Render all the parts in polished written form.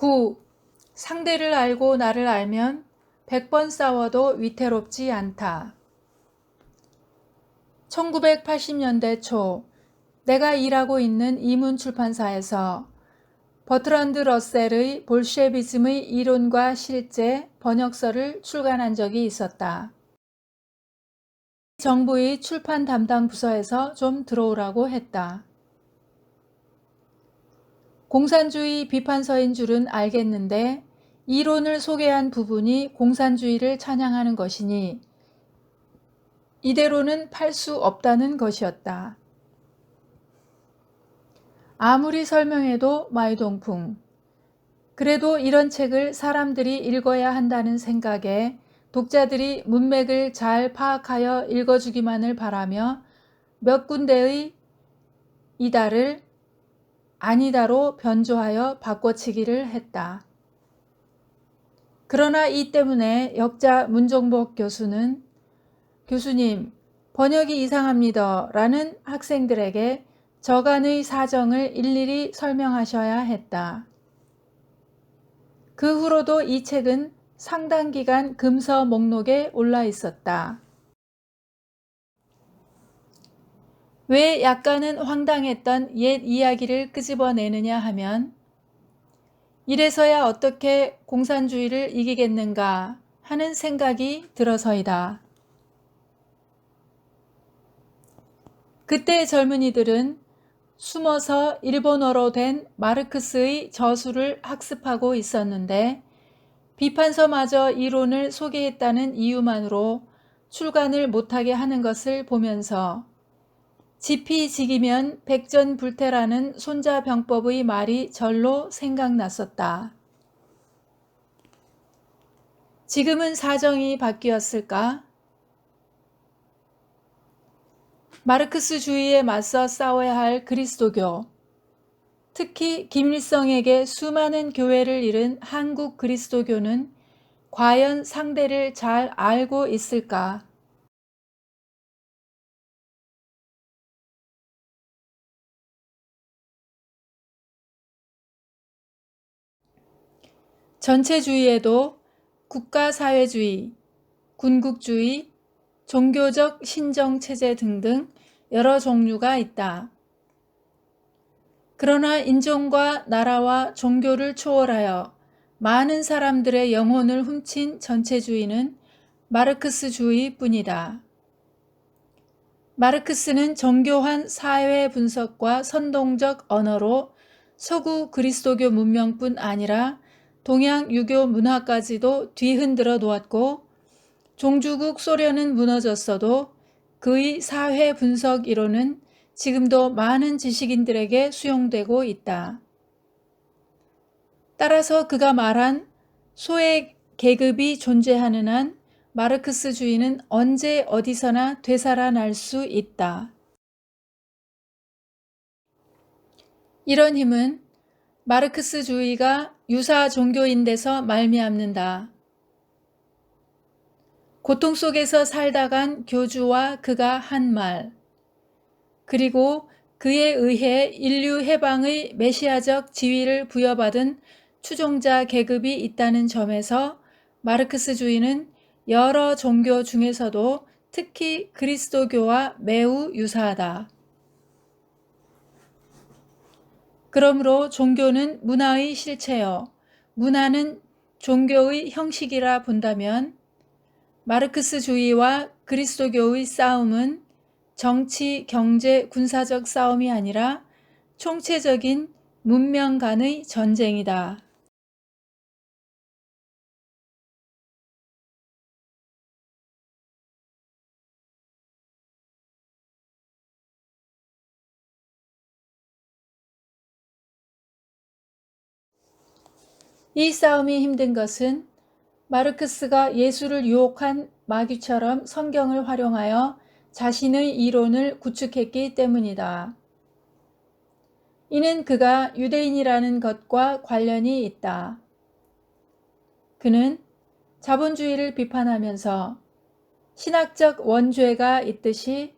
9. 상대를 알고 나를 알면 100번 싸워도 위태롭지 않다. 1980년대 초 내가 일하고 있는 이문출판사에서 버트란드 러셀의 볼셰비즘의 이론과 실제 번역서를 출간한 적이 있었다. 정부의 출판 담당 부서에서 좀 들어오라고 했다. 공산주의 비판서인 줄은 알겠는데 이론을 소개한 부분이 공산주의를 찬양하는 것이니 이대로는 팔 수 없다는 것이었다. 아무리 설명해도 마이동풍. 그래도 이런 책을 사람들이 읽어야 한다는 생각에 독자들이 문맥을 잘 파악하여 읽어주기만을 바라며 몇 군데의 이다를 아니다로 변조하여 바꿔치기를 했다. 그러나 이 때문에 역자 문종복 교수는 교수님, 번역이 이상합니다 라는 학생들에게 저간의 사정을 일일이 설명하셔야 했다. 그 후로도 이 책은 상당 기간 금서 목록에 올라 있었다. 왜 약간은 황당했던 옛 이야기를 끄집어내느냐 하면 이래서야 어떻게 공산주의를 이기겠는가 하는 생각이 들어서이다. 그때 젊은이들은 숨어서 일본어로 된 마르크스의 저수를 학습하고 있었는데 비판서마저 이론을 소개했다는 이유만으로 출간을 못하게 하는 것을 보면서 지피지기면 백전불태라는 손자병법의 말이 절로 생각났었다. 지금은 사정이 바뀌었을까? 마르크스주의에 맞서 싸워야 할 그리스도교, 특히 김일성에게 수많은 교회를 잃은 한국 그리스도교는 과연 상대를 잘 알고 있을까? 전체주의에도 국가사회주의, 군국주의, 종교적 신정체제 등등 여러 종류가 있다. 그러나 인종과 나라와 종교를 초월하여 많은 사람들의 영혼을 훔친 전체주의는 마르크스주의뿐이다. 마르크스는 정교한 사회 분석과 선동적 언어로 서구 그리스도교 문명뿐 아니라 동양 유교 문화까지도 뒤흔들어 놓았고 종주국 소련은 무너졌어도 그의 사회 분석 이론은 지금도 많은 지식인들에게 수용되고 있다. 따라서 그가 말한 소외 계급이 존재하는 한 마르크스주의는 언제 어디서나 되살아날 수 있다. 이런 힘은 마르크스주의가 유사 종교인 데서 말미암는다. 고통 속에서 살다 간 교주와 그가 한 말, 그리고 그에 의해 인류 해방의 메시아적 지위를 부여받은 추종자 계급이 있다는 점에서 마르크스주의는 여러 종교 중에서도 특히 그리스도교와 매우 유사하다. 그러므로 종교는 문화의 실체여 문화는 종교의 형식이라 본다면 마르크스주의와 그리스도교의 싸움은 정치, 경제, 군사적 싸움이 아니라 총체적인 문명 간의 전쟁이다. 이 싸움이 힘든 것은 마르크스가 예수를 유혹한 마귀처럼 성경을 활용하여 자신의 이론을 구축했기 때문이다. 이는 그가 유대인이라는 것과 관련이 있다. 그는 자본주의를 비판하면서 신학적 원죄가 있듯이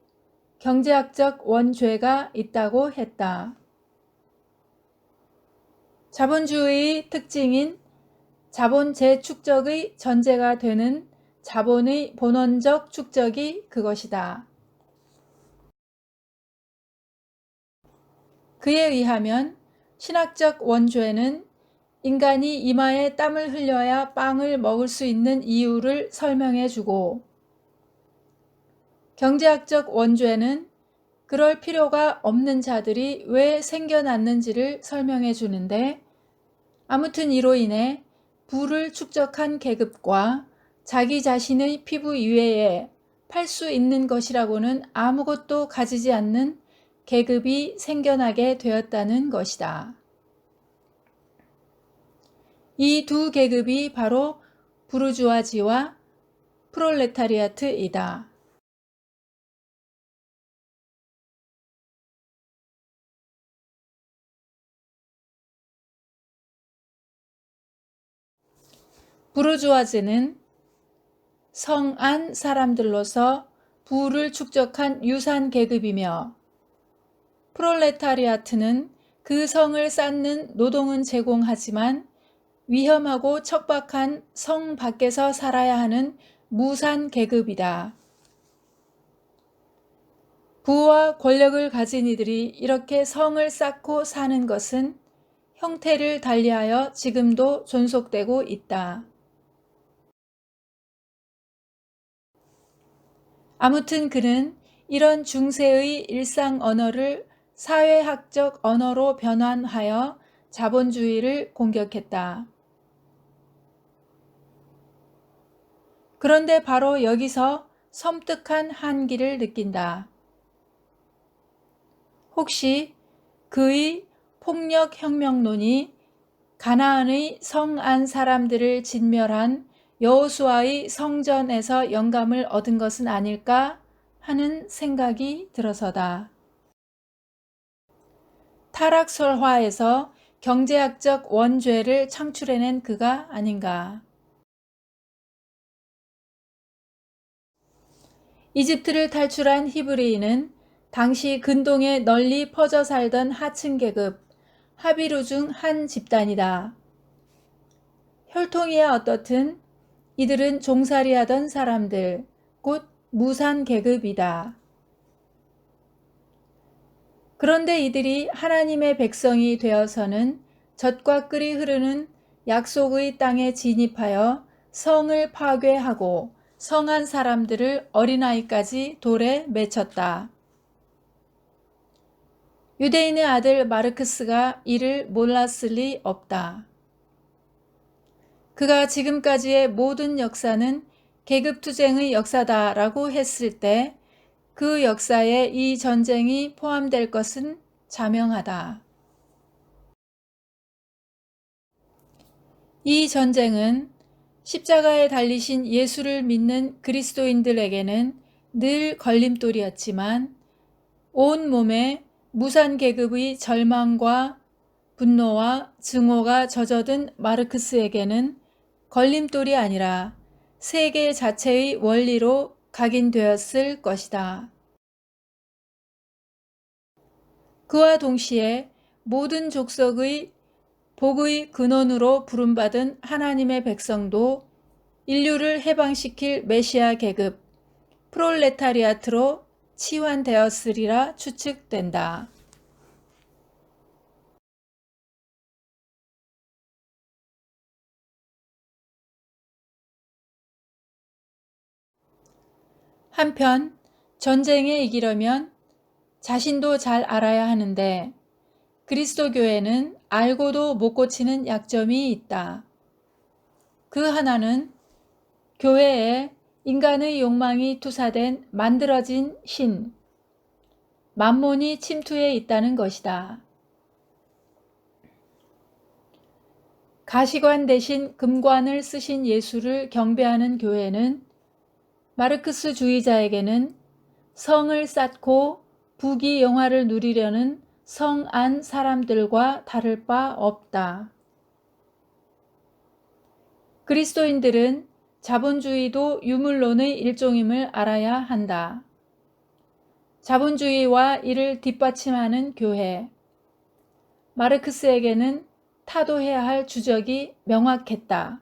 경제학적 원죄가 있다고 했다. 자본주의의 특징인 자본 재축적의 전제가 되는 자본의 본원적 축적이 그것이다. 그에 의하면 신학적 원죄는 인간이 이마에 땀을 흘려야 빵을 먹을 수 있는 이유를 설명해 주고, 경제학적 원죄는 그럴 필요가 없는 자들이 왜 생겨났는지를 설명해 주는데, 아무튼 이로 인해 부를 축적한 계급과 자기 자신의 피부 이외에 팔 수 있는 것이라고는 아무것도 가지지 않는 계급이 생겨나게 되었다는 것이다. 이 두 계급이 바로 부르주아지와 프롤레타리아트이다. 부르주아즈는 성안 사람들로서 부를 축적한 유산 계급이며, 프롤레타리아트는 그 성을 쌓는 노동은 제공하지만 위험하고 척박한 성 밖에서 살아야 하는 무산 계급이다. 부와 권력을 가진 이들이 이렇게 성을 쌓고 사는 것은 형태를 달리하여 지금도 존속되고 있다. 아무튼 그는 이런 중세의 일상 언어를 사회학적 언어로 변환하여 자본주의를 공격했다. 그런데 바로 여기서 섬뜩한 한기를 느낀다. 혹시 그의 폭력혁명론이 가나안의 성안 사람들을 진멸한 여호수아의 성전에서 영감을 얻은 것은 아닐까 하는 생각이 들어서다. 타락설화에서 경제학적 원죄를 창출해낸 그가 아닌가. 이집트를 탈출한 히브리인은 당시 근동에 널리 퍼져 살던 하층 계급, 하비루 중 한 집단이다. 혈통이야 어떻든 이들은 종살이하던 사람들, 곧 무산 계급이다. 그런데 이들이 하나님의 백성이 되어서는 젖과 꿀이 흐르는 약속의 땅에 진입하여 성을 파괴하고 성한 사람들을 어린아이까지 돌에 맺혔다. 유대인의 아들 마르크스가 이를 몰랐을 리 없다. 그가 지금까지의 모든 역사는 계급투쟁의 역사다라고 했을 때 그 역사에 이 전쟁이 포함될 것은 자명하다. 이 전쟁은 십자가에 달리신 예수를 믿는 그리스도인들에게는 늘 걸림돌이었지만, 온 몸에 무산 계급의 절망과 분노와 증오가 젖어든 마르크스에게는 걸림돌이 아니라 세계 자체의 원리로 각인되었을 것이다. 그와 동시에 모든 족속의 복의 근원으로 부름받은 하나님의 백성도 인류를 해방시킬 메시아 계급, 프롤레타리아트로 치환되었으리라 추측된다. 한편 전쟁에 이기려면 자신도 잘 알아야 하는데, 그리스도교회는 알고도 못 고치는 약점이 있다. 그 하나는 교회에 인간의 욕망이 투사된 만들어진 신, 만몬이 침투해 있다는 것이다. 가시관 대신 금관을 쓰신 예수를 경배하는 교회는 마르크스주의자에게는 성을 쌓고 부귀 영화를 누리려는 성안 사람들과 다를 바 없다. 그리스도인들은 자본주의도 유물론의 일종임을 알아야 한다. 자본주의와 이를 뒷받침하는 교회, 마르크스에게는 타도해야 할 주적이 명확했다.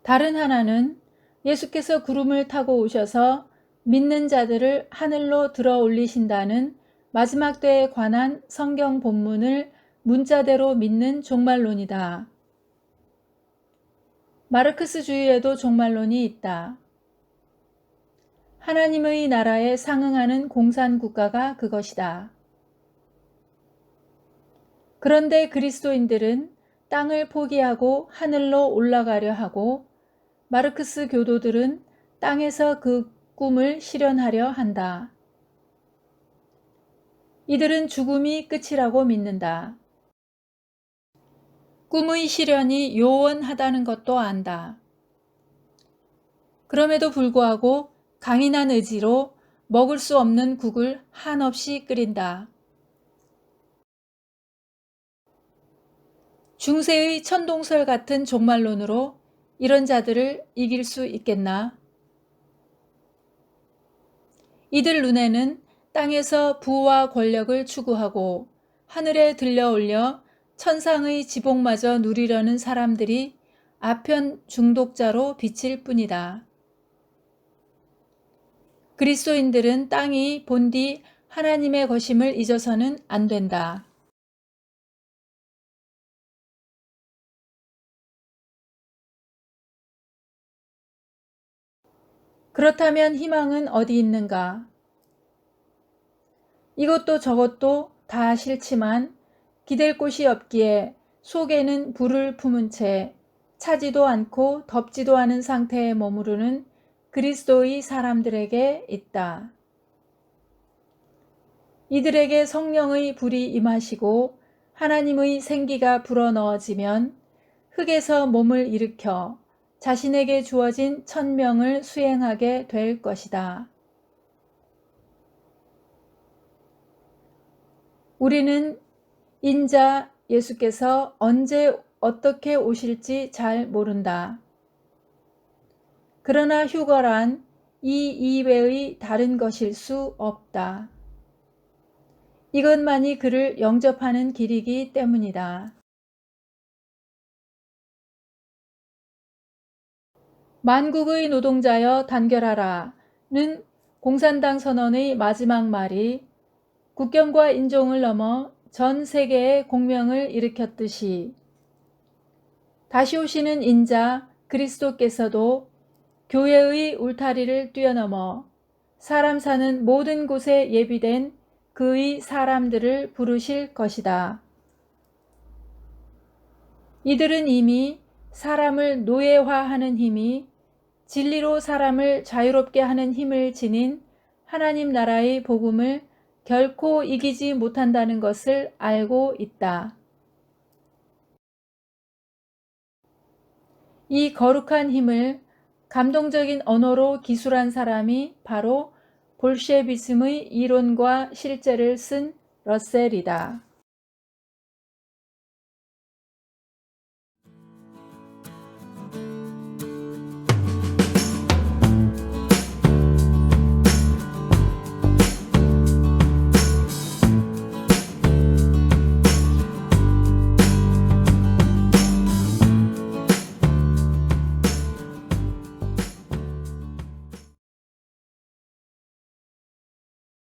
다른 하나는 예수께서 구름을 타고 오셔서 믿는 자들을 하늘로 들어 올리신다는 마지막 때에 관한 성경 본문을 문자대로 믿는 종말론이다. 마르크스주의에도 종말론이 있다. 하나님의 나라에 상응하는 공산국가가 그것이다. 그런데 그리스도인들은 땅을 포기하고 하늘로 올라가려 하고 마르크스 교도들은 땅에서 그 꿈을 실현하려 한다. 이들은 죽음이 끝이라고 믿는다. 꿈의 실현이 요원하다는 것도 안다. 그럼에도 불구하고 강인한 의지로 먹을 수 없는 국을 한없이 끓인다. 중세의 천동설 같은 종말론으로 이런 자들을 이길 수 있겠나? 이들 눈에는 땅에서 부와 권력을 추구하고 하늘에 들려 올려 천상의 지복마저 누리려는 사람들이 아편 중독자로 비칠 뿐이다. 그리스도인들은 땅이 본디 하나님의 것임을 잊어서는 안 된다. 그렇다면 희망은 어디 있는가? 이것도 저것도 다 싫지만 기댈 곳이 없기에 속에는 불을 품은 채 차지도 않고 덥지도 않은 상태에 머무르는 그리스도의 사람들에게 있다. 이들에게 성령의 불이 임하시고 하나님의 생기가 불어넣어지면 흙에서 몸을 일으켜 자신에게 주어진 천명을 수행하게 될 것이다. 우리는 인자 예수께서 언제 어떻게 오실지 잘 모른다. 그러나 휴거란 이 이외의 다른 것일 수 없다. 이것만이 그를 영접하는 길이기 때문이다. 만국의 노동자여 단결하라는 공산당 선언의 마지막 말이 국경과 인종을 넘어 전 세계에 공명을 일으켰듯이 다시 오시는 인자 그리스도께서도 교회의 울타리를 뛰어넘어 사람 사는 모든 곳에 예비된 그의 사람들을 부르실 것이다. 이들은 이미 사람을 노예화하는 힘이 진리로 사람을 자유롭게 하는 힘을 지닌 하나님 나라의 복음을 결코 이기지 못한다는 것을 알고 있다. 이 거룩한 힘을 감동적인 언어로 기술한 사람이 바로 볼셰비즘의 이론과 실제를 쓴 러셀이다.